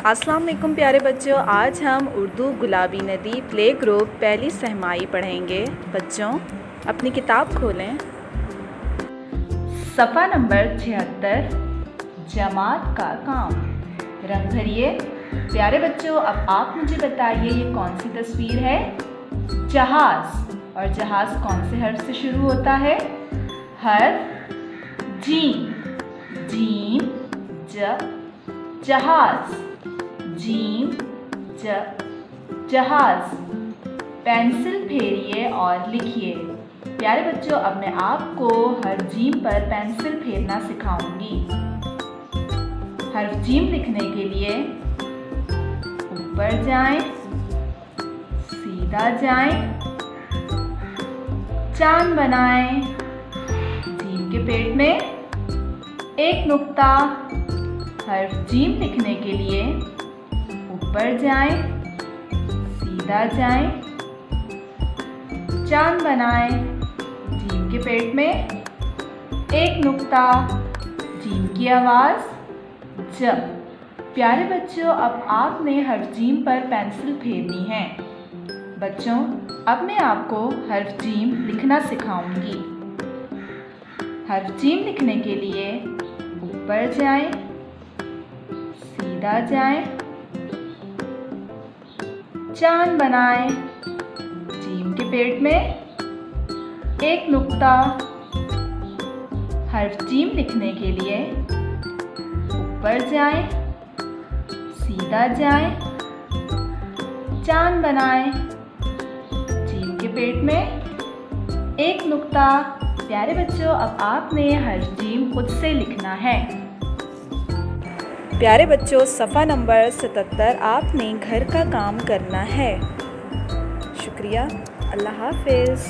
अस्सलाम वालेकुम प्यारे बच्चों, आज हम उर्दू गुलाबी नदी प्ले ग्रुप पहली सहमाई पढ़ेंगे। बच्चों अपनी किताब खोलें। सफ़ा नंबर 76, जमात का काम। रंग भरिए। प्यारे बच्चों, अब आप मुझे बताइए ये कौन सी तस्वीर है? जहाज़। और जहाज़ कौन से हर्फ से शुरू होता है? हर्फ जीम। जीम ज जहाज़। जीम ज जहाज़। पेंसिल फेरिए और लिखिए। प्यारे बच्चों, अब मैं आपको हर जीम पर पेंसिल फेरना सिखाऊंगी। हर्फ जीम लिखने के लिए ऊपर जाएं, सीधा जाएं, चांद बनाएं। जीम के पेट में एक नुक्ता। हर्फ जीम लिखने के लिए ऊपर जाएं, सीधा जाएं, चांद बनाएं। जीम के पेट में एक नुक्ता। जीम की आवाज़ ज। प्यारे बच्चों, अब आपने हर्फ जीम पर पेंसिल फेरनी है। बच्चों, अब मैं आपको हर्फ जीम लिखना सिखाऊंगी। हर्फ जीम लिखने के लिए ऊपर जाएं, सीधा जाएं, चांद बनाएं। जीम के पेट में एक नुक्ता। हर्फ जीम लिखने के लिए ऊपर जाएं, सीधा जाएं, चांद बनाएं। जीम के पेट में एक नुक्ता। प्यारे बच्चों, अब आपने हर्फ जीम खुद से लिखना है। प्यारे बच्चों, सफ़ा नंबर 77 आपने घर का काम करना है। शुक्रिया। अल्लाह हाफ़िज़।